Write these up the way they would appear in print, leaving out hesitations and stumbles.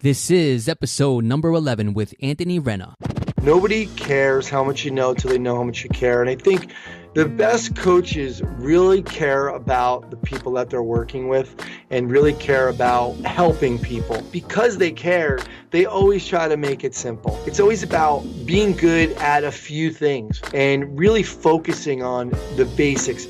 This is episode number 11 with Anthony Renna. Nobody cares how much you know till they know how much you care. And I think the best coaches really care about the people that they're working with and really care about helping people. Because they care, they always try to make it simple. It's always about being good at a few things and really focusing on the basics.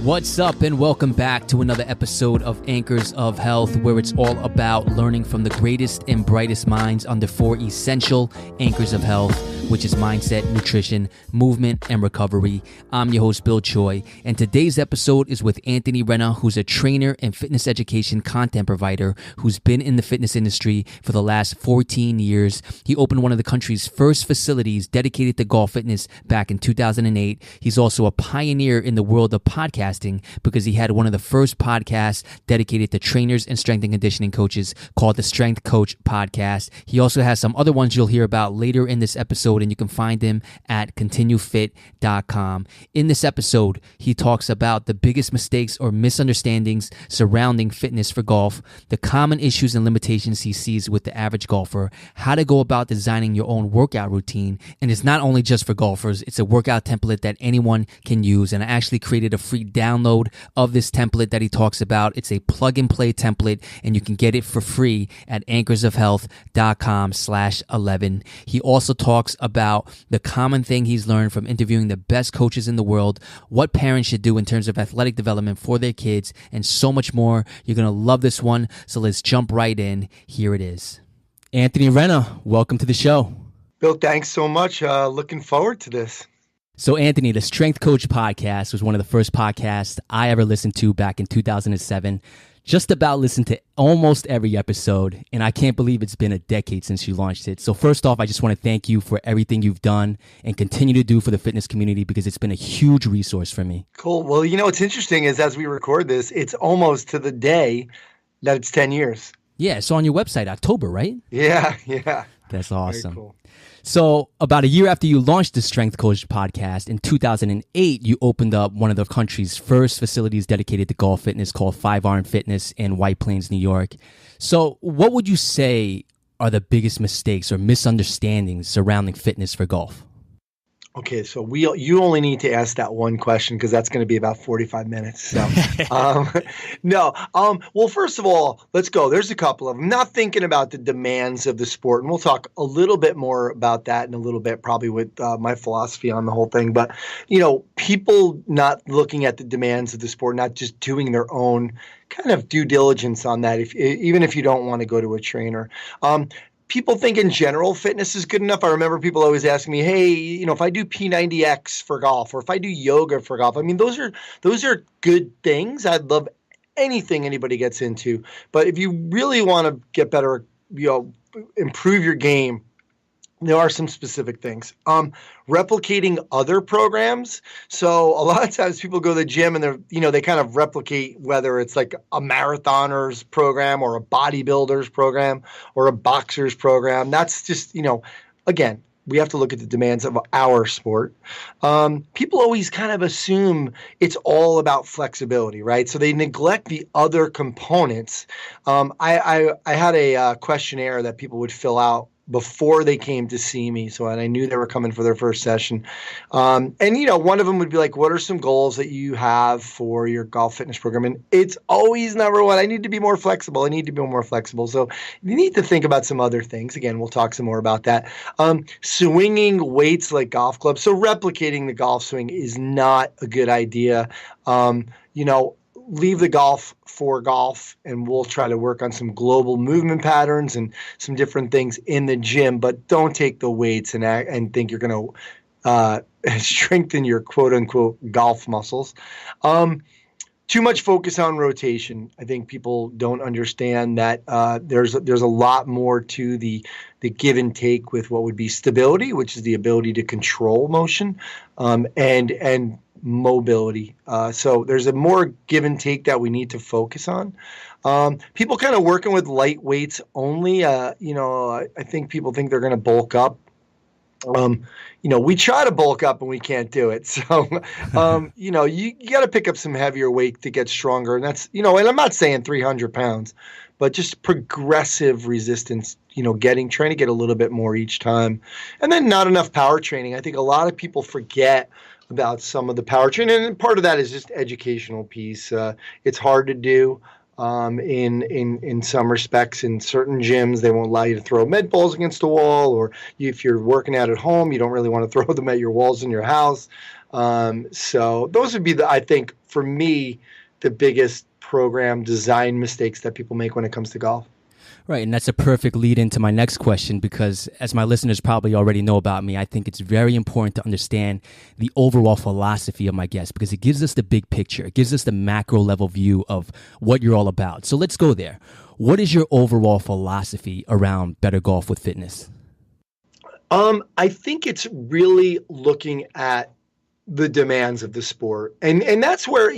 What's up, and welcome back to another episode of Anchors of Health, where it's all about learning from the greatest and brightest minds on the four essential anchors of health, which is mindset, nutrition, movement, and recovery. I'm your host, Bill Choi, and today's episode is with Anthony Renna, who's a trainer and fitness education content provider who's been in the fitness industry for the last 14 years. He opened one of the country's first facilities dedicated to golf fitness back in 2008. He's also a pioneer in the world of podcasting because he had one of the first podcasts dedicated to trainers and strength and conditioning coaches called the Strength Coach Podcast. He also has some other ones you'll hear about later in this episode, and you can find him at continuefit.com. In this episode, he talks about the biggest mistakes or misunderstandings surrounding fitness for golf, the common issues and limitations he sees with the average golfer, how to go about designing your own workout routine. And it's not only just for golfers, it's a workout template that anyone can use. And I actually created a free download of this template that he talks about. It's a plug and play template, and you can get it for free at anchorsofhealth.com/11. He also talks about the common thing he's learned from interviewing the best coaches in the world, what parents should do in terms of athletic development for their kids, and so much more. You're going to love this one. So let's jump right in. Here it is. Anthony Renna, welcome to the show. Bill, thanks so much. Looking forward to this. So Anthony, the Strength Coach Podcast was one of the first podcasts I ever listened to back in 2007. Just about listened to almost every episode, and I can't believe it's been a decade since you launched it. So first off, I just want to thank you for everything you've done and continue to do for the fitness community, because it's been a huge resource for me. Cool. Well, you know, what's interesting is as we record this, it's almost to the day that it's 10 years. Yeah, it's on your website, October, right? Yeah. That's awesome. Very cool. So about a year after you launched the Strength Coach Podcast, in 2008, you opened up one of the country's first facilities dedicated to golf fitness called 5 Iron Fitness in White Plains, New York. So what would you say are the biggest mistakes or misunderstandings surrounding fitness for golf? Okay, so you only need to ask that one question because that's going to be about 45 minutes. So, well, first of all, let's go. There's a couple of them. Not thinking about the demands of the sport, and we'll talk a little bit more about that in a little bit, probably with my philosophy on the whole thing. But, you know, people not looking at the demands of the sport, not just doing their own kind of due diligence on that, even if you don't want to go to a trainer. People think in general fitness is good enough. I remember people always asking me, hey, you know, if I do P90X for golf or if I do yoga for golf, I mean, those are good things. I'd love anything anybody gets into. But if you really want to get better, you know, improve your game, there are some specific things. Replicating other programs. So a lot of times people go to the gym and they kind of replicate whether it's like a marathoner's program or a bodybuilder's program or a boxer's program. That's just, again, we have to look at the demands of our sport. People always kind of assume it's all about flexibility, right? So they neglect the other components. I had a questionnaire that people would fill out before they came to see me. And I knew they were coming for their first session. And one of them would be like, what are some goals that you have for your golf fitness program? And it's always number one, I need to be more flexible. So you need to think about some other things. Again, we'll talk some more about that. Swinging weights like golf clubs. So replicating the golf swing is not a good idea. Leave the golf for golf, and we'll try to work on some global movement patterns and some different things in the gym, but don't take the weights and think you're going to strengthen your quote unquote golf muscles. Too much focus on rotation. I think people don't understand that there's a lot more to the give and take with what would be stability, which is the ability to control motion, and mobility. So there's a more give and take that we need to focus on. People kind of working with light weights only. I think people think they're going to bulk up. We try to bulk up and we can't do it. So, you got to pick up some heavier weight to get stronger. And that's, and I'm not saying 300 pounds, but just progressive resistance, trying to get a little bit more each time. And then not enough power training. I think a lot of people forget about some of the power training, and part of that is just educational piece. It's hard to do. In some respects, in certain gyms, they won't allow you to throw med balls against a wall, or if you're working out at home, you don't really want to throw them at your walls in your house. So those would be I think, for me, the biggest program design mistakes that people make when it comes to golf. Right, and that's a perfect lead into my next question, because as my listeners probably already know about me, I think it's very important to understand the overall philosophy of my guest, because it gives us the big picture. It gives us the macro level view of what you're all about. So let's go there. What is your overall philosophy around better golf with fitness? I think it's really looking at the demands of the sport. And that's where,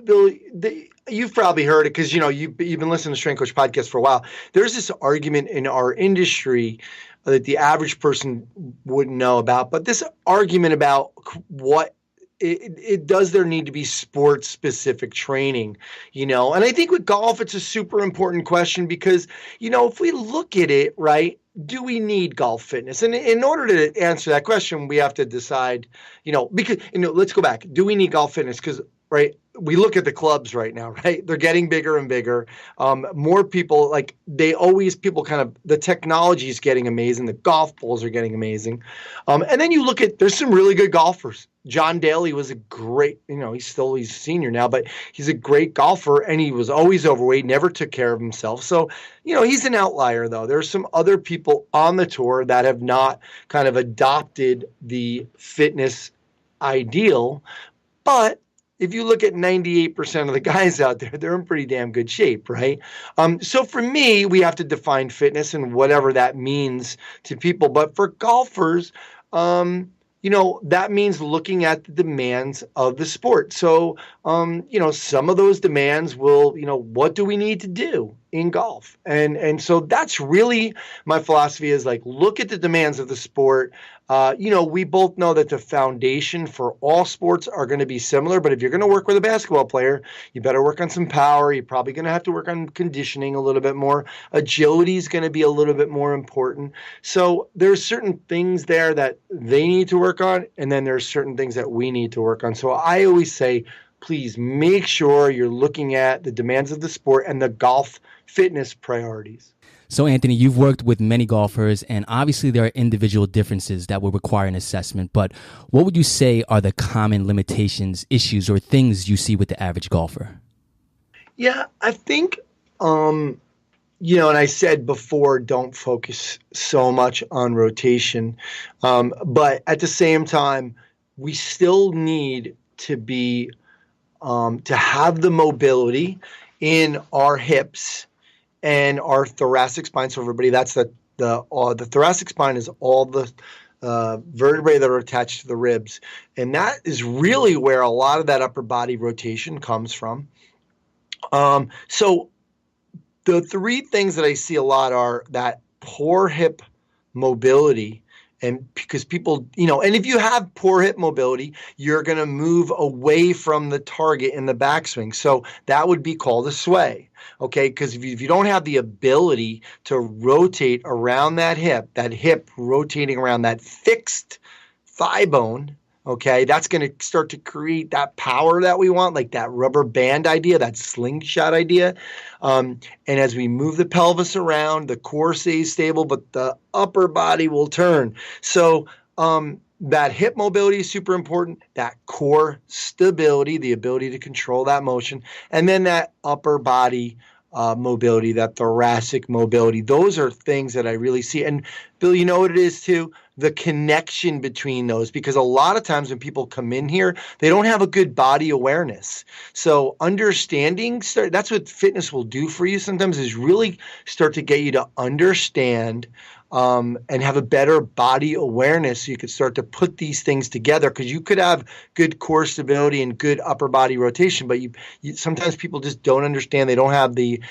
Billy, you've probably heard it because, you've been listening to Strength Coach podcast for a while. There's this argument in our industry that the average person wouldn't know about, but this argument about what it does there need to be sports specific training, and I think with golf, it's a super important question because, if we look at it, right, do we need golf fitness? And in order to answer that question, we have to decide, because, let's go back. Do we need golf fitness? Because, right, we look at the clubs right now, right? They're getting bigger and bigger. More people, the technology is getting amazing. The golf balls are getting amazing. And then you look at, there's some really good golfers. John Daly was a great, he's a senior now, but he's a great golfer, and he was always overweight, never took care of himself. So, he's an outlier, though. There's some other people on the tour that have not kind of adopted the fitness ideal. But if you look at 98% of the guys out there, they're in pretty damn good shape, right? So for me, we have to define fitness and whatever that means to people. But for golfers, that means looking at the demands of the sport. So, some of those demands will, what do we need to do in golf? And so that's really my philosophy is look at the demands of the sport. We both know that the foundation for all sports are going to be similar, but if you're going to work with a basketball player, you better work on some power. You're probably going to have to work on conditioning a little bit more. Agility is going to be a little bit more important. So there's certain things there that they need to work on, and then there's certain things that we need to work on. So I always say, please make sure you're looking at the demands of the sport and the golf fitness priorities. So, Anthony, you've worked with many golfers, and obviously there are individual differences that will require an assessment. But what would you say are the common limitations, issues, or things you see with the average golfer? Yeah, I think, and I said before, don't focus so much on rotation. But at the same time, we still need to be, to have the mobility in our hips and our thoracic spine. So everybody, that's the thoracic spine is all the vertebrae that are attached to the ribs. And that is really where a lot of that upper body rotation comes from. So the three things that I see a lot are that poor hip mobility. And because people, and if you have poor hip mobility, you're going to move away from the target in the backswing. So that would be called a sway. Okay, because if you don't have the ability to rotate around that hip rotating around that fixed thigh bone, okay, that's going to start to create that power that we want, like that rubber band idea, that slingshot idea. And as we move the pelvis around, the core stays stable, but the upper body will turn. So that hip mobility is super important, that core stability, the ability to control that motion, and then that upper body mobility, that thoracic mobility. Those are things that I really see. And Bill, you know what it is too? The connection between those, because a lot of times when people come in here, they don't have a good body awareness. So understanding, that's what fitness will do for you sometimes, is really start to get you to understand and have a better body awareness, so you could start to put these things together, because you could have good core stability and good upper body rotation, but you sometimes people just don't understand. They don't have the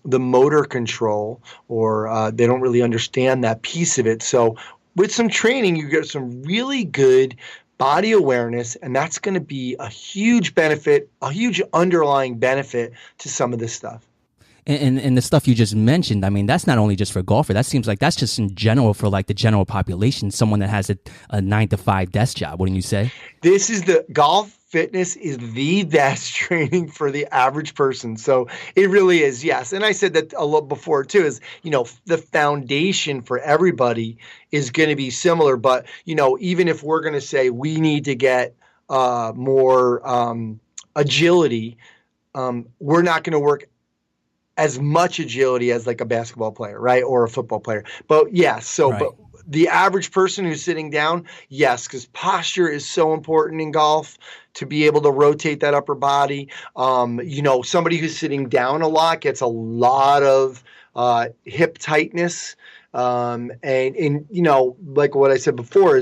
motor control, or they don't really understand that piece of it. So with some training, you get some really good body awareness, and that's going to be a huge benefit, a huge underlying benefit to some of this stuff. And the stuff you just mentioned, I mean, that's not only just for golfer. That seems like that's just in general for like the general population, someone that has a 9 to 5 desk job, wouldn't you say? This is the golf fitness is the best training for the average person. So it really is, yes. And I said that a lot before too, is, the foundation for everybody is going to be similar. But, even if we're going to say we need to get more agility, we're not going to work as much agility as like a basketball player, right? Or a football player. But yes, so Right. but the average person who's sitting down, yes, because posture is so important in golf to be able to rotate that upper body. Somebody who's sitting down a lot gets a lot of hip tightness. And like what I said before,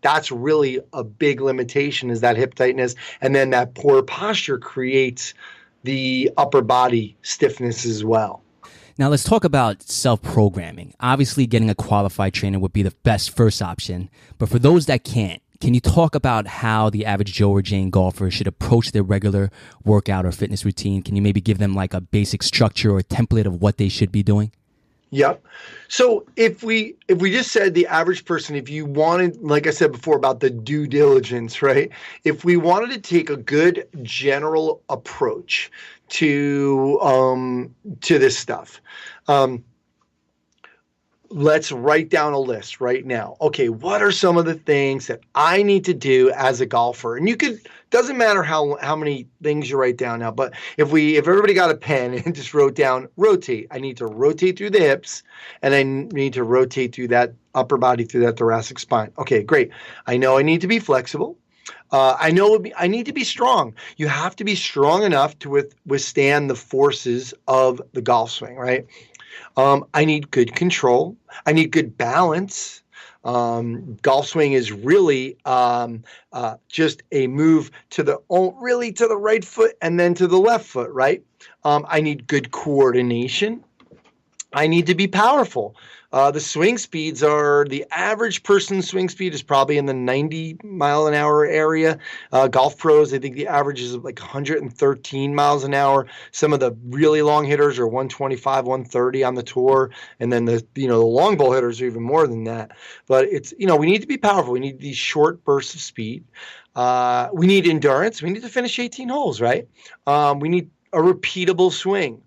that's really a big limitation, is that hip tightness. And then that poor posture creates the upper body stiffness as well. Now let's talk about self-programming. Obviously, getting a qualified trainer would be the best first option. But for those that can't, can you talk about how the average Joe or Jane golfer should approach their regular workout or fitness routine? Can you maybe give them like a basic structure or a template of what they should be doing? Yep. So if we just said the average person, if you wanted, like I said before about the due diligence, right? If we wanted to take a good general approach to this stuff, let's write down a list right now. Okay, what are some of the things that I need to do as a golfer? And doesn't matter how many things you write down now, but if everybody got a pen and just wrote down rotate, I need to rotate through the hips, and I need to rotate through that upper body, through that thoracic spine. Okay, great. I know I need to be flexible. I know I need to be strong. You have to be strong enough to withstand the forces of the golf swing, right? I need good control. I need good balance. Golf swing is really just a move to the right foot and then to the left foot, right? I need good coordination. I need to be powerful. The average person's swing speed is probably in the 90 mile an hour area. Golf pros, I think the average is like 113 miles an hour. Some of the really long hitters are 125, 130 on the tour. And then the long ball hitters are even more than that. But we need to be powerful. We need these short bursts of speed. We need endurance. We need to finish 18 holes, right? We need a repeatable swing.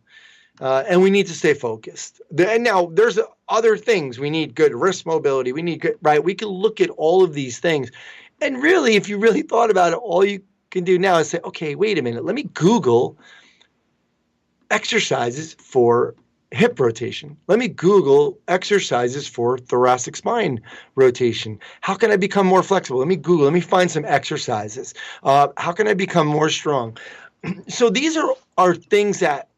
And we need to stay focused. And now there's other things. We need good wrist mobility. We need good, right? We can look at all of these things. And really, if you really thought about it, all you can do now is say, okay, wait a minute. Let me Google exercises for hip rotation. Let me Google exercises for thoracic spine rotation. How can I become more flexible? Let me Google. Let me find some exercises. How can I become more strong? So these are things that,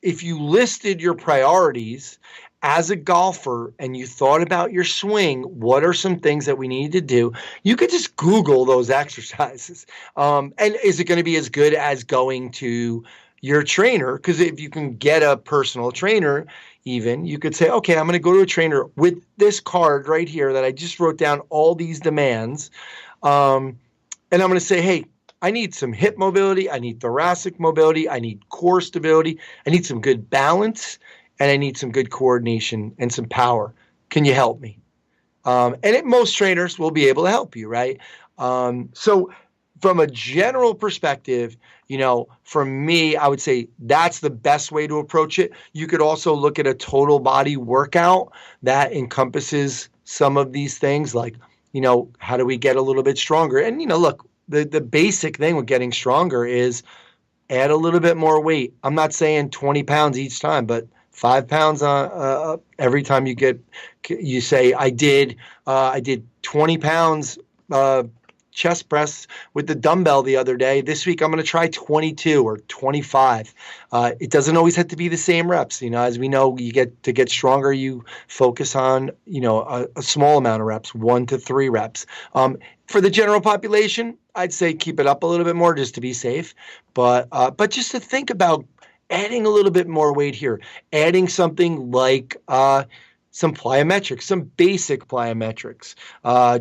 if you listed your priorities as a golfer and you thought about your swing, what are some things that we need to do? You could just Google those exercises. And is it going to be as good as going to your trainer? Because if you can get a personal trainer, even, you could say, okay, I'm going to go to a trainer with this card right here that I just wrote down all these demands. And I'm going to say, hey, I need some hip mobility. I need thoracic mobility. I need core stability. I need some good balance, and I need some good coordination and some power. Can you help me? Most trainers will be able to help you, right? So from a general perspective, for me, I would say that's the best way to approach it. You could also look at a total body workout that encompasses some of these things, like, how do we get a little bit stronger? And, look, the basic thing with getting stronger is add a little bit more weight. I'm not saying 20 pounds each time, but 5 pounds every time you say, I did 20 pounds chest press with the dumbbell the other day. This week I'm going to try 22 or 25. It doesn't always have to be the same reps. As we know, you get stronger, you focus on, a small amount of reps, 1 to 3 reps. For the general population, I'd say keep it up a little bit more just to be safe. But just to think about adding a little bit more weight here, adding something like some plyometrics, some basic plyometrics,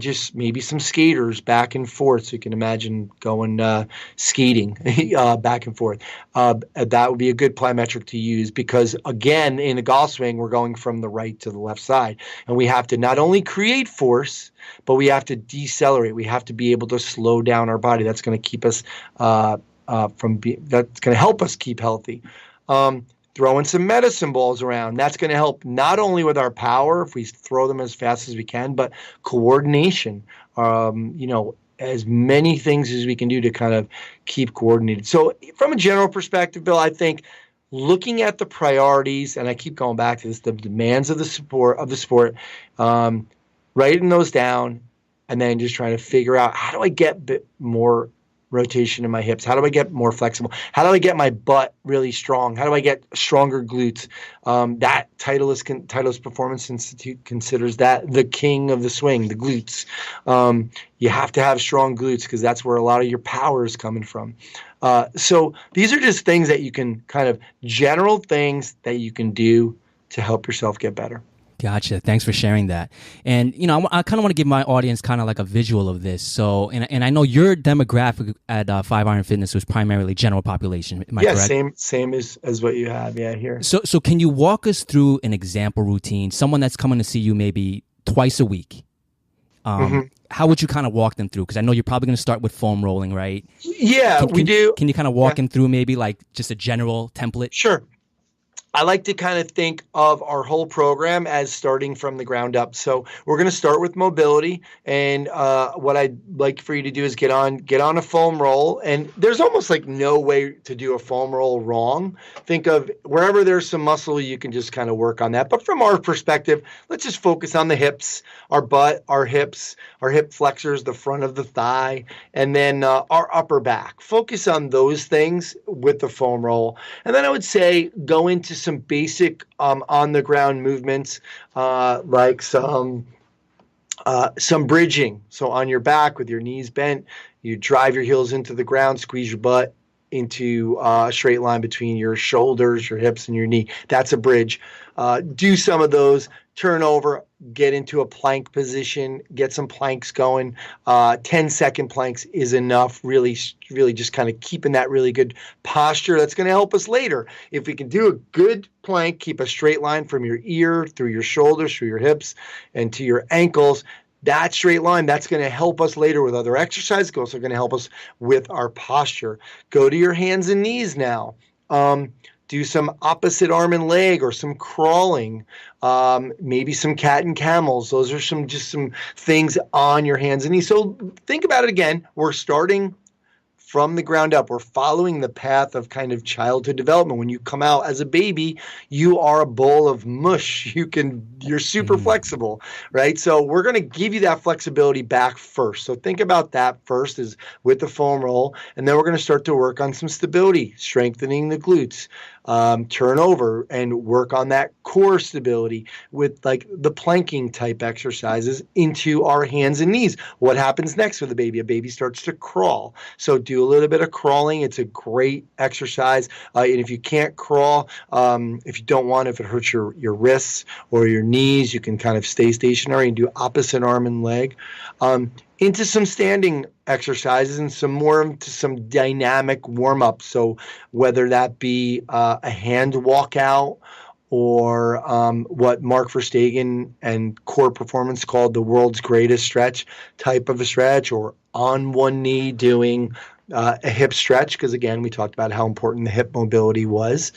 just maybe some skaters back and forth. So you can imagine going skating back and forth. That would be a good plyometric to use because, again, in the golf swing, we're going from the right to the left side. And we have to not only create force, but we have to decelerate. We have to be able to slow down our body. That's going to keep us that's going to help us keep healthy. Throwing some medicine balls around. That's going to help not only with our power, if we throw them as fast as we can, but coordination. As many things as we can do to kind of keep coordinated. So from a general perspective, Bill, I think looking at the priorities, and I keep going back to this, the demands of the sport, writing those down, and then just trying to figure out how do I get a bit more rotation in my hips? How do I get more flexible? How do I get my butt really strong? How do I get stronger glutes? That Titleist Performance Institute considers that the king of the swing, the glutes. You have to have strong glutes because that's where a lot of your power is coming from. So these are just things that you can general things that you can do to help yourself get better. Gotcha. Thanks for sharing that. And, I kind of want to give my audience kind of like a visual of this. So, and I know your demographic at 5 Iron Fitness was primarily general population. Am I correct? Same as what you have. Yeah, here. So can you walk us through an example routine? Someone that's coming to see you maybe twice a week. How would you kind of walk them through? Because I know you're probably going to start with foam rolling, right? Yeah, we do. Can you kind of walk them through maybe like just a general template? Sure. I like to kind of think of our whole program as starting from the ground up. So we're going to start with mobility, and what I'd like for you to do is get on a foam roll. And there's almost like no way to do a foam roll wrong. Think of wherever there's some muscle, you can just kind of work on that. But from our perspective, let's just focus on the hips, our butt, our hips, our hip flexors, the front of the thigh, and then our upper back. Focus on those things with the foam roll. And then I would say go into some basic on the ground movements, like some bridging. So on your back with your knees bent, you drive your heels into the ground, squeeze your butt into a straight line between your shoulders, your hips, and your knee. That's a bridge. Do some of those. Turn over, get into a plank position, get some planks going. 10-second planks is enough, really just kind of keeping that really good posture. That's going to help us later. If we can do a good plank, keep a straight line from your ear, through your shoulders, through your hips, and to your ankles, that straight line, that's going to help us later with other exercises. It's also going to help us with our posture. Go to your hands and knees now. Do some opposite arm and leg or some crawling, maybe some cat and camels. Those are some things on your hands and knees. So think about it again. We're starting from the ground up. We're following the path of kind of childhood development. When you come out as a baby, you are a bowl of mush. You're super flexible, right? So we're going to give you that flexibility back first. So think about that first is with the foam roll. And then we're going to start to work on some stability, strengthening the glutes, turn over and work on that core stability with like the planking type exercises into our hands and knees. What happens next with a baby? A baby starts to crawl. So do a little bit of crawling. It's a great exercise. And if you can't crawl, if you don't want, if it hurts your wrists or your knees, you can kind of stay stationary and do opposite arm and leg. Into some standing exercises and some dynamic warm-ups. So whether that be a hand walkout or what Mark Verstegen and Core Performance called the world's greatest stretch type of a stretch, or on one knee doing a hip stretch, because again, we talked about how important the hip mobility was.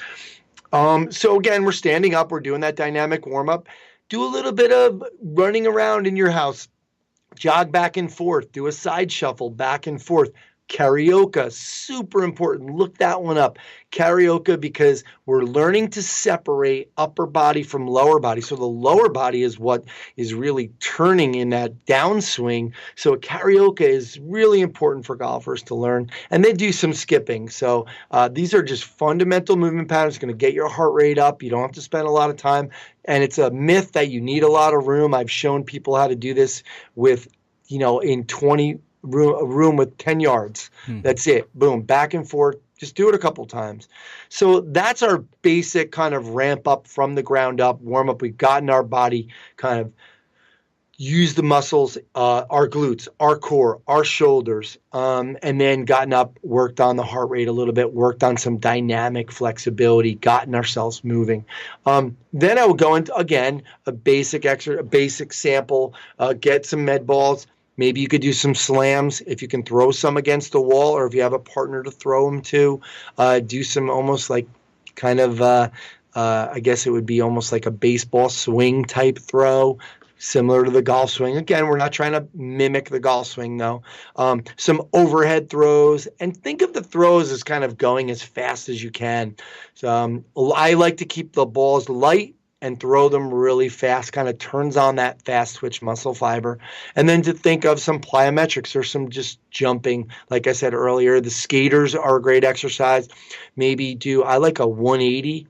So again, we're standing up, we're doing that dynamic warm-up. Do a little bit of running around in your house. Jog back and forth, do a side shuffle back and forth. Karaoke, super important. Look that one up. Karaoke, because we're learning to separate upper body from lower body. So the lower body is what is really turning in that downswing. So karaoke is really important for golfers to learn. And they do some skipping. So these are just fundamental movement patterns. Going to get your heart rate up. You don't have to spend a lot of time. And it's a myth that you need a lot of room. I've shown people how to do this with, in a room with 10 yards. That's it. Boom. Back and forth, Just do it a couple times. So that's our basic kind of ramp up from the ground up, warm up. We've gotten our body kind of use the muscles, our glutes, our core, our shoulders, and then gotten up, worked on the heart rate a little bit, worked on some dynamic flexibility, gotten ourselves moving. Then I would go into, again, a basic sample, get some med balls. Maybe you could do some slams if you can throw some against the wall, or if you have a partner to throw them to. Do some almost like kind of, I guess it would be almost like a baseball swing type throw, similar to the golf swing. Again, we're not trying to mimic the golf swing, though. Some overhead throws, and think of the throws as kind of going as fast as you can. So I like to keep the balls light and throw them really fast, kind of turns on that fast twitch muscle fiber. And then to think of some plyometrics or some just jumping. Like I said earlier, the skaters are a great exercise. Maybe I like a 180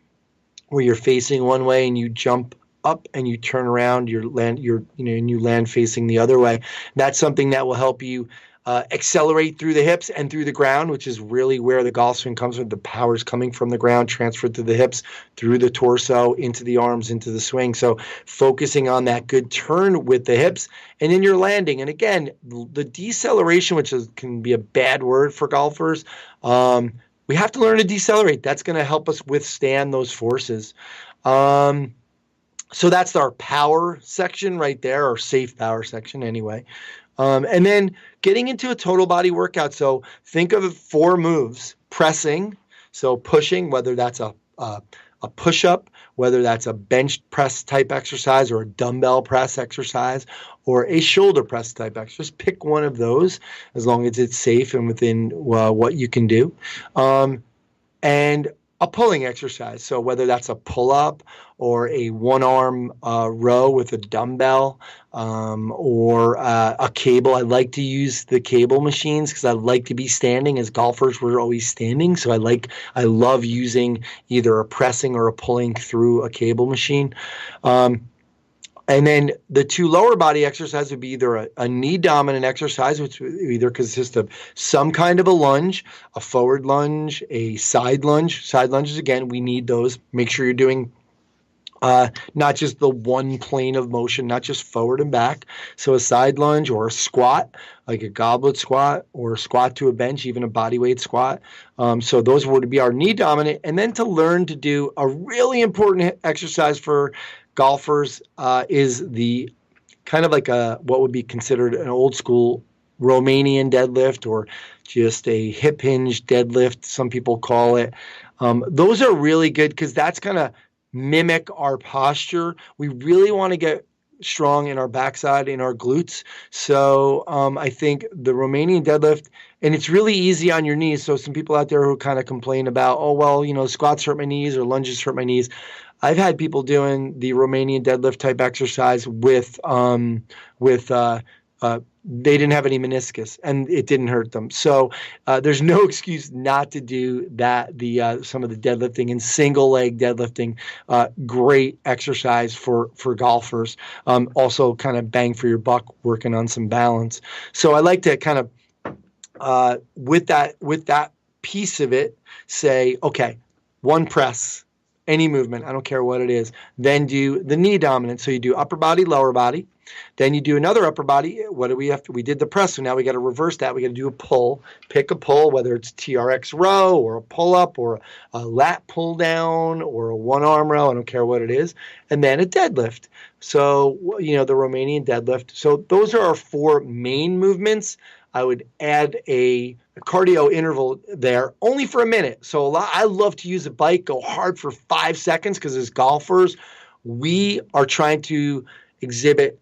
where you're facing one way and you jump up and you turn around, and you land facing the other way. That's something that will help you accelerate through the hips and through the ground, which is really where the golf swing comes from. The power's coming from the ground, transferred to the hips, through the torso, into the arms, into the swing. So focusing on that good turn with the hips and in your landing. And again, the deceleration, can be a bad word for golfers, we have to learn to decelerate. That's going to help us withstand those forces. So that's our power section right there, or safe power section anyway. And then getting into a total body workout. So think of 4 moves: pressing, so pushing, whether that's a push-up, whether that's a bench press type exercise or a dumbbell press exercise or a shoulder press type exercise. Just pick one of those as long as it's safe and within what you can do. And a pulling exercise. So whether that's a pull-up or a one-arm row with a dumbbell, or a cable. I like to use the cable machines because I like to be standing. As golfers, we're always standing. So I love using either a pressing or a pulling through a cable machine. And then the 2 lower body exercises would be either a knee dominant exercise, which would either consist of some kind of a lunge, a forward lunge, a side lunge. Side lunges, again, we need those. Make sure you're doing not just the one plane of motion, not just forward and back. So a side lunge or a squat, like a goblet squat or a squat to a bench, even a body weight squat. So those would be our knee dominant. And then to learn to do a really important exercise for golfers is the kind of like what would be considered an old school Romanian deadlift, or just a hip hinge deadlift, some people call it. Those are really good because that's kind of mimic our posture. We really want to get strong in our backside, in our glutes. So I think the Romanian deadlift, and it's really easy on your knees. So some people out there who kind of complain about, squats hurt my knees or lunges hurt my knees. I've had people doing the Romanian deadlift type exercise with they didn't have any meniscus and it didn't hurt them. So there's no excuse not to do that. Some of the deadlifting and single leg deadlifting, great exercise for golfers. Also kind of bang for your buck, working on some balance. So I like to kind of with that piece of it say, okay, one press, any movement, I don't care what it is. Then do the knee dominant. So you do upper body, lower body. Then you do another upper body. What do we have to? We did the press, so now we got to reverse that. We got to do a pull. Pick a pull, whether it's TRX row or a pull up or a lat pull down or a one arm row. I don't care what it is. And then a deadlift. So the Romanian deadlift. So those are our 4 main movements. I would add a cardio interval there, only for a minute. So I love to use a bike, go hard for 5 seconds, because as golfers, we are trying to exhibit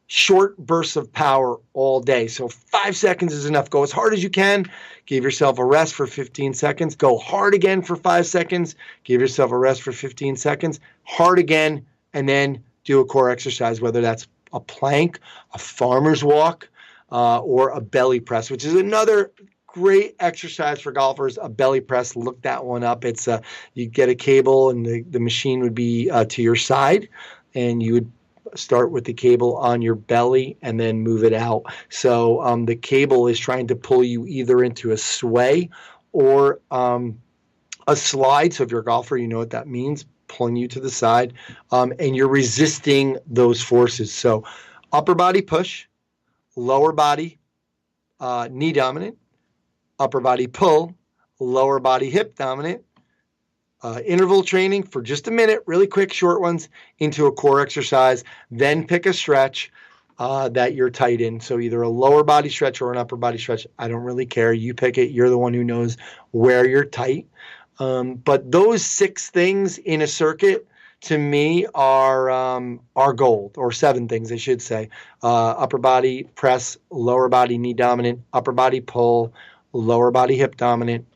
short bursts of power all day. So 5 seconds is enough. Go as hard as you can. Give yourself a rest for 15 seconds. Go hard again for 5 seconds. Give yourself a rest for 15 seconds. Hard again, and then do a core exercise, whether that's a plank, a farmer's walk, or a belly press, which is another great exercise for golfers. A belly press, look that one up. It's you get a cable, and the machine would be to your side, and you would start with the cable on your belly and then move it out. So the cable is trying to pull you either into a sway or a slide. So if you're a golfer, you know what that means, pulling you to the side, and you're resisting those forces. So upper body push, lower body knee dominant, upper body pull, lower body hip dominant, interval training for just a minute, really quick, short ones, into a core exercise, then pick a stretch that you're tight in. So either a lower body stretch or an upper body stretch. I don't really care. You pick it. You're the one who knows where you're tight. But those 6 things in a circuit, to me, are gold, or 7 things, I should say. Upper body press, lower body knee dominant, upper body pull, lower body hip dominant,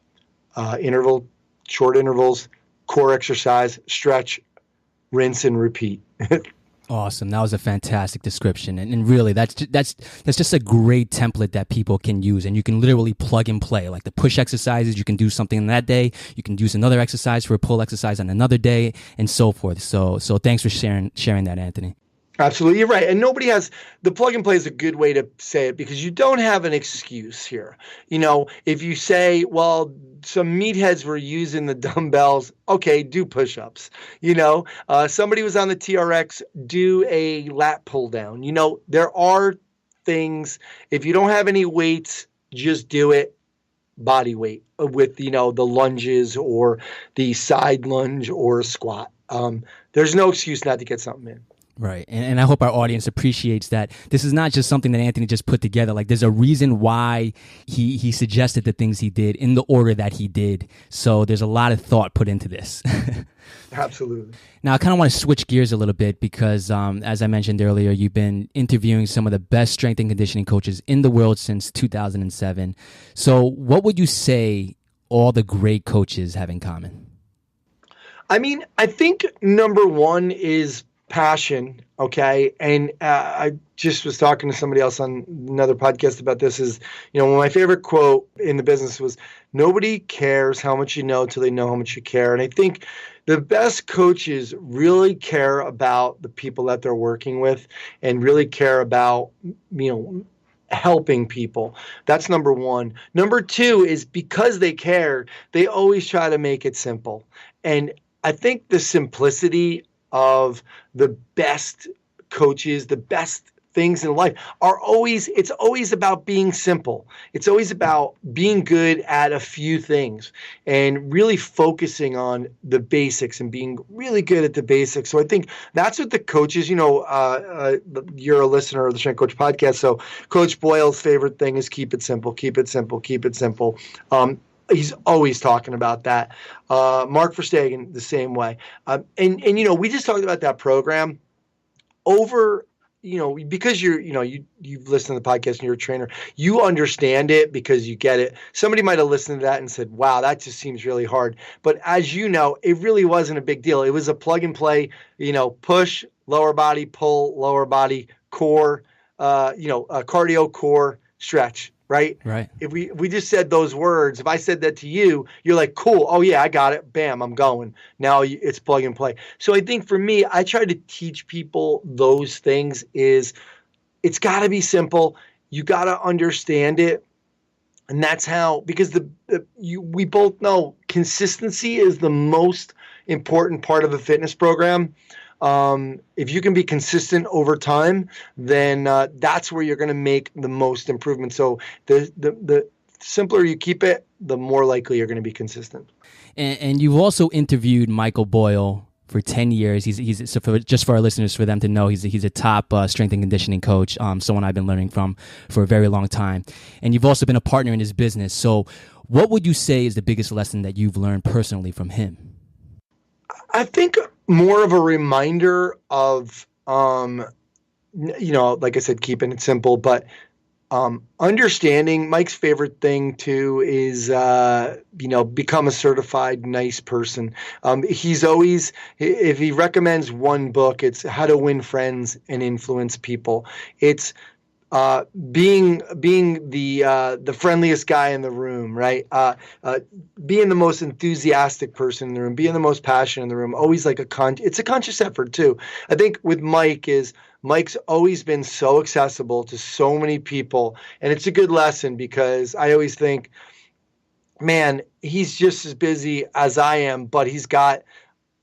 interval, short intervals, core exercise, stretch, rinse, and repeat. Awesome. That was a fantastic description. And really, that's just a great template that people can use. And you can literally plug and play. Like the push exercises, you can do something that day. You can use another exercise for a pull exercise on another day, and so forth. So thanks for sharing that, Anthony. Absolutely. You're right. And nobody has the plug and play is a good way to say it, because you don't have an excuse here. If you say, well, some meatheads were using the dumbbells, okay, do push-ups. Somebody was on the TRX, do a lat pull down. There are things, if you don't have any weights, just do it body weight with, the lunges or the side lunge or squat. There's no excuse not to get something in. Right. And I hope our audience appreciates that this is not just something that Anthony just put together. Like, there's a reason why he suggested the things he did in the order that he did. So there's a lot of thought put into this. Absolutely. Now, I kind of want to switch gears a little bit because, as I mentioned earlier, you've been interviewing some of the best strength and conditioning coaches in the world since 2007. So what would you say all the great coaches have in common? I mean, I think number one is passion. Okay. And I just was talking to somebody else on another podcast about this is, one of my favorite quote in the business was, nobody cares how much you know till they know how much you care. And I think the best coaches really care about the people that they're working with and really care about, helping people. That's number one. Number two is, because they care, they always try to make it simple. And I think the simplicity of the best coaches, the best things in life it's always about being simple. It's always about being good at a few things and really focusing on the basics and being really good at the basics. So I think that's what the coaches, you're a listener of the Strength Coach podcast. So Coach Boyle's favorite thing is keep it simple, keep it simple, keep it simple. He's always talking about that. Mark Verstegen, the same way. And we just talked about that program over, because you've listened to the podcast and you're a trainer, you understand it because you get it. Somebody might have listened to that and said, wow, that just seems really hard. But as you know, it really wasn't a big deal. It was a plug and play, push, lower body, pull, lower body, core, cardio, core, stretch. Right? If we just said those words, if I said that to you, you're like, cool. Oh yeah, I got it. Bam, I'm going. Now it's plug and play. So I think for me, I try to teach people those things is it's got to be simple. You got to understand it. And that's how, because we both know consistency is the most important part of a fitness program. If you can be consistent over time, then that's where you're going to make the most improvement. So the simpler you keep it, the more likely you're going to be consistent. And you've also interviewed Michael Boyle for 10 years. He's just for our listeners, for them to know, he's a top strength and conditioning coach, someone I've been learning from for a very long time. And you've also been a partner in his business. So what would you say is the biggest lesson that you've learned personally from him? I think more of a reminder of, like I said, keeping it simple, but understanding. Mike's favorite thing too is, become a certified nice person. He's always, if he recommends one book, it's How to Win Friends and Influence People. It's being the friendliest guy in the room, right? Being the most enthusiastic person in the room, being the most passionate in the room. Always like it's a conscious effort too. I think with Mike's always been so accessible to so many people, and it's a good lesson because I always think, man, he's just as busy as I am, but he's got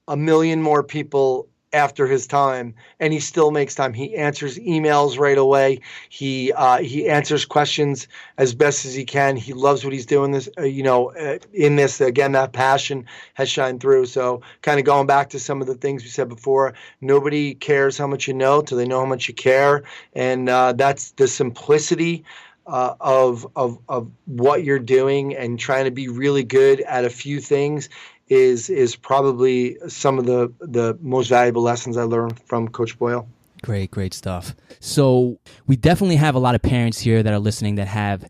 a million more people after his time, and he still makes time. He answers emails right away. He answers questions as best as he can. He loves what he's doing. In this again, that passion has shined through. So, kind of going back to some of the things we said before, nobody cares how much you know till they know how much you care, and that's the simplicity. Of what you're doing and trying to be really good at a few things is probably some of the most valuable lessons I learned from Coach Boyle. Great stuff. So we definitely have a lot of parents here that are listening that have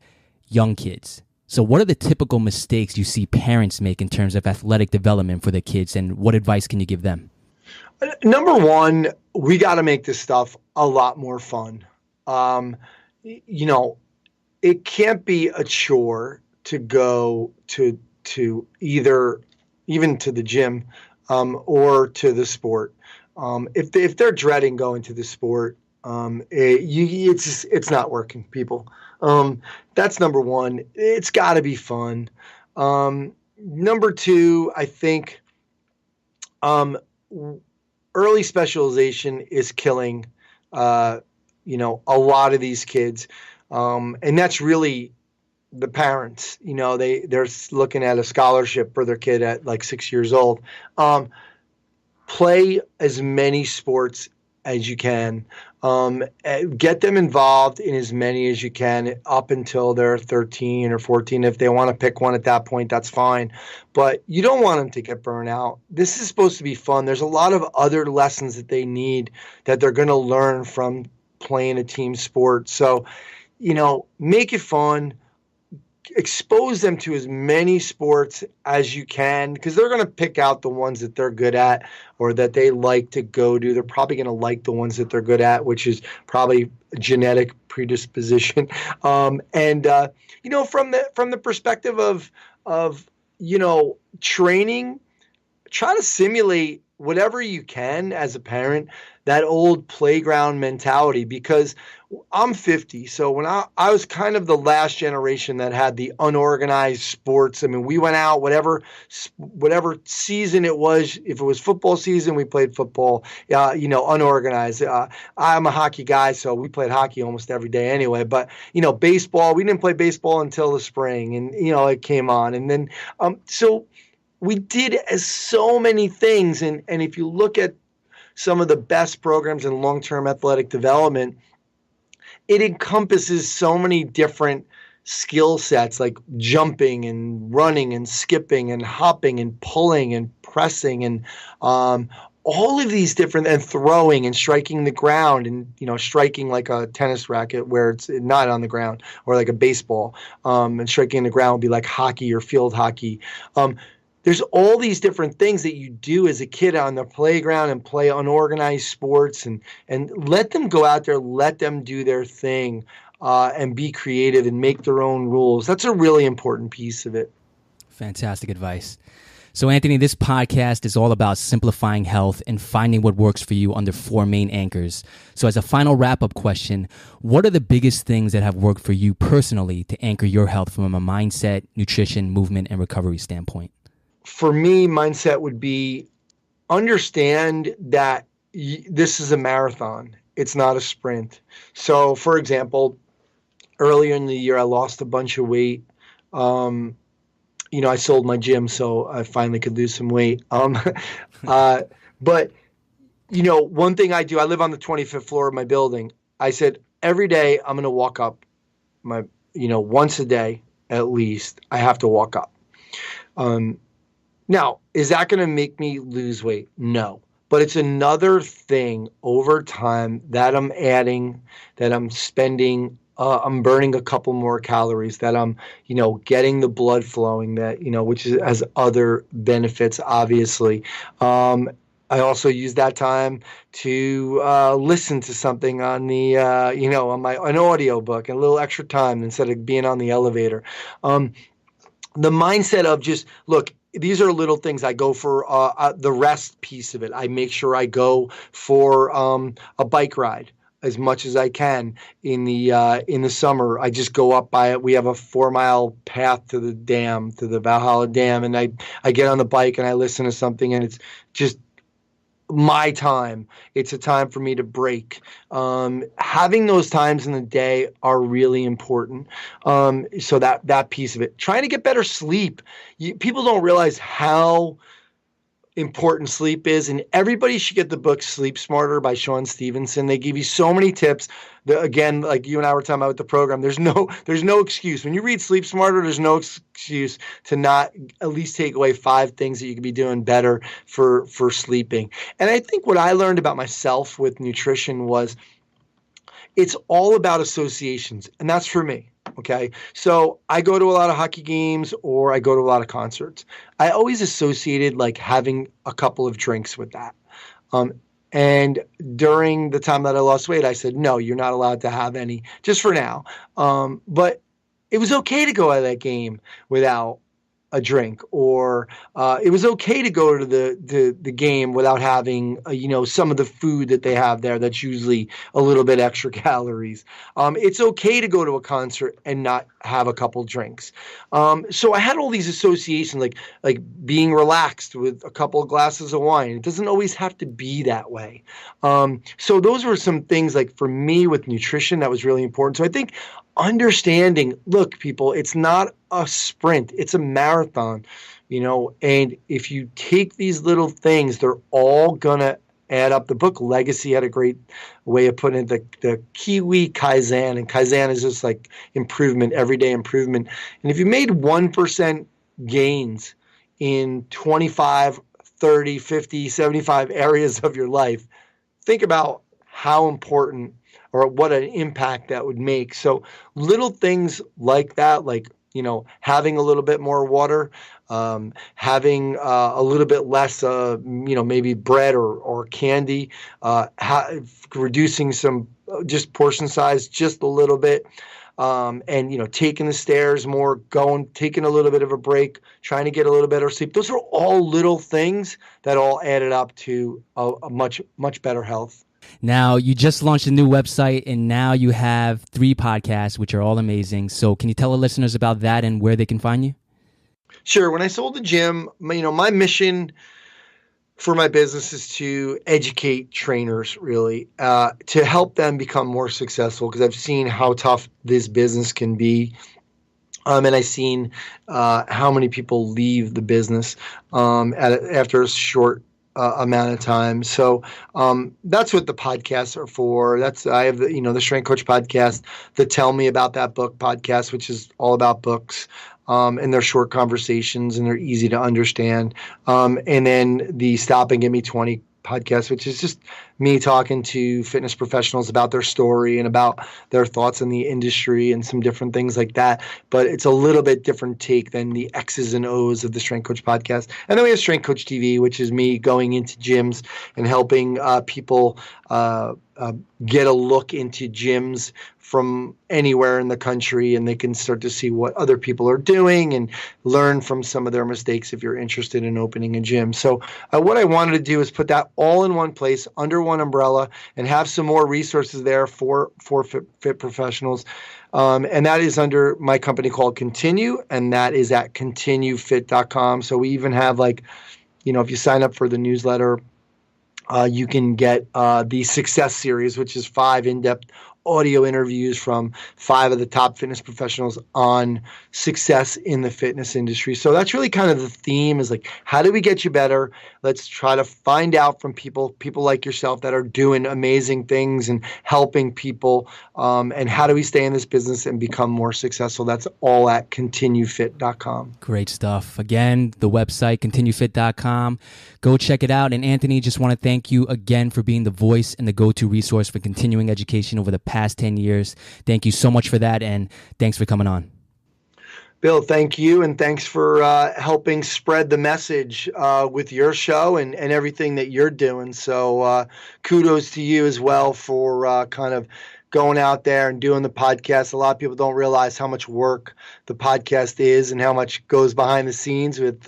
young kids. So what are the typical mistakes you see parents make in terms of athletic development for their kids, and what advice can you give them? Number one, we got to make this stuff a lot more fun. It can't be a chore to go to either even to the gym or to the sport. If they're dreading going to the sport, it's not working, people. That's number one. It's got to be fun. Number two, I think early specialization is killing a lot of these kids. And that's really the parents, they're looking at a scholarship for their kid at like 6 years old. Play as many sports as you can. Get them involved in as many as you can up until they're 13 or 14. If they want to pick one at that point, that's fine. But you don't want them to get burnt out. This is supposed to be fun. There's a lot of other lessons that they need that they're going to learn from playing a team sport. So, make it fun. Expose them to as many sports as you can, because they're going to pick out the ones that they're good at or that they like to go to. They're probably going to like the ones that they're good at, which is probably genetic predisposition. From the perspective of training, try to simulate whatever you can as a parent, that old playground mentality, because I'm 50. So when I was kind of the last generation that had the unorganized sports. I mean, we went out, whatever season it was. If it was football season, we played football, unorganized. I'm a hockey guy, so we played hockey almost every day anyway. But, baseball, we didn't play baseball until the spring, and, it came on. And then, so we did so many things. And if you look at some of the best programs in long-term athletic development, it encompasses so many different skill sets, like jumping and running and skipping and hopping and pulling and pressing and all of these different, and throwing and striking the ground, and striking like a tennis racket where it's not on the ground, or like a baseball, and striking the ground would be like hockey or field hockey. There's all these different things that you do as a kid on the playground and play unorganized sports, and let them go out there, let them do their thing, and be creative and make their own rules. That's a really important piece of it. Fantastic advice. So, Anthony, this podcast is all about simplifying health and finding what works for you under 4 main anchors. So as a final wrap-up question, what are the biggest things that have worked for you personally to anchor your health from a mindset, nutrition, movement, and recovery standpoint? For me, mindset would be understand that this is a marathon. It's not a sprint. So, for example, earlier in the year, I lost a bunch of weight. I sold my gym, so I finally could lose some weight. But, one thing I do, I live on the 25th floor of my building. I said, every day I'm going to walk up once a day at least. I have to walk up. Now, is that going to make me lose weight? No. But it's another thing over time that I'm adding, that I'm spending, I'm burning a couple more calories, that I'm, getting the blood flowing, that, which has other benefits, obviously. I also use that time to listen to something on the, an audio book, and a little extra time instead of being on the elevator. The mindset of just, look, these are little things. I go for the rest piece of it. I make sure I go for a bike ride. as much as I can in the summer. I just go up by it. We have a 4-mile path to the dam, to the Valhalla Dam, and I get on the bike and I listen to something, and it's just my time. It's a time for me to break. Having those times in the day are really important. So that piece of it. Trying to get better sleep. People don't realize how important sleep is, and everybody should get the book Sleep Smarter by Sean Stevenson. They give you so many tips. Again, like you and I were talking about with the program, there's no excuse. When you read Sleep Smarter, there's no excuse to not at least take away 5 things that you could be doing better for sleeping. And I think what I learned about myself with nutrition was it's all about associations, and that's for me. Okay. So I go to a lot of hockey games or I go to a lot of concerts. I always associated like having a couple of drinks with that. And during the time that I lost weight, I said, no, you're not allowed to have any just for now. But it was okay to go to that game without a drink, or it was okay to go to the game without having some of the food that they have there that's usually a little bit extra calories. It's okay to go to a concert and not have a couple drinks. So I had all these associations, like being relaxed with a couple of glasses of wine. It doesn't always have to be that way. So those were some things like for me with nutrition that was really important. So I think understanding, look, people, it's not a sprint, it's a marathon, and if you take these little things, they're all going to add up. The book Legacy had a great way of putting it, the Kiwi Kaizen, and Kaizen is just like improvement, everyday improvement. And if you made 1% gains in 25, 30, 50, 75 areas of your life, think about how important or what an impact that would make. So little things like that, like, having a little bit more water, having a little bit less, maybe bread or candy, reducing some just portion size just a little bit, and, taking the stairs more, taking a little bit of a break, trying to get a little better sleep. Those are all little things that all added up to a much, much better health. Now, you just launched a new website, and now you have 3 podcasts, which are all amazing. So can you tell the listeners about that and where they can find you? Sure. When I sold the gym, my mission for my business is to educate trainers, really, to help them become more successful, because I've seen how tough this business can be. And I've seen how many people leave the business after a short amount of time. So that's what the podcasts are for. I have the Strength Coach podcast, the Tell Me About That Book podcast, which is all about books. And they're short conversations and they're easy to understand. And then the Stop and Give Me 20 podcast, which is just me talking to fitness professionals about their story and about their thoughts in the industry and some different things like that. But it's a little bit different take than the X's and O's of the Strength Coach podcast. And then we have Strength Coach TV, which is me going into gyms and helping people get a look into gyms from anywhere in the country, and they can start to see what other people are doing and learn from some of their mistakes if you're interested in opening a gym. So what I wanted to do is put that all in one place under one umbrella and have some more resources there for fit professionals. And that is under my company called Continue, and that is at continuefit.com. So we even have if you sign up for the newsletter, you can get the Success Series, which is 5 in-depth audio interviews from 5 of the top fitness professionals on success in the fitness industry. So that's really kind of the theme, is how do we get you better? Let's try to find out from people like yourself that are doing amazing things and helping people. And how do we stay in this business and become more successful? That's all at continuefit.com. Great stuff. Again, the website, continuefit.com. Go check it out. And Anthony, just want to thank you again for being the voice and the go-to resource for continuing education over the past 10 years. Thank you so much for that, and thanks for coming on. Bill, thank you, and thanks for helping spread the message with your show and everything that you're doing. So kudos to you as well for kind of going out there and doing the podcast. A lot of people don't realize how much work the podcast is and how much goes behind the scenes with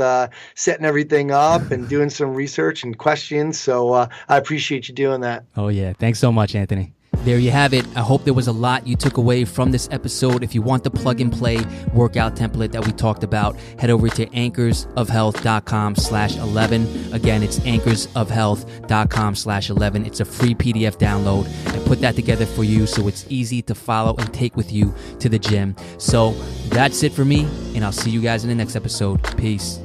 setting everything up and doing some research and questions. So I appreciate you doing that. Oh, yeah. Thanks so much, Anthony. There you have it. I hope there was a lot you took away from this episode. If you want the plug and play workout template that we talked about, head over to anchorsofhealth.com/11. Again, it's anchorsofhealth.com/11. It's a free PDF download. I put that together for you so it's easy to follow and take with you to the gym. So that's it for me, and I'll see you guys in the next episode. Peace.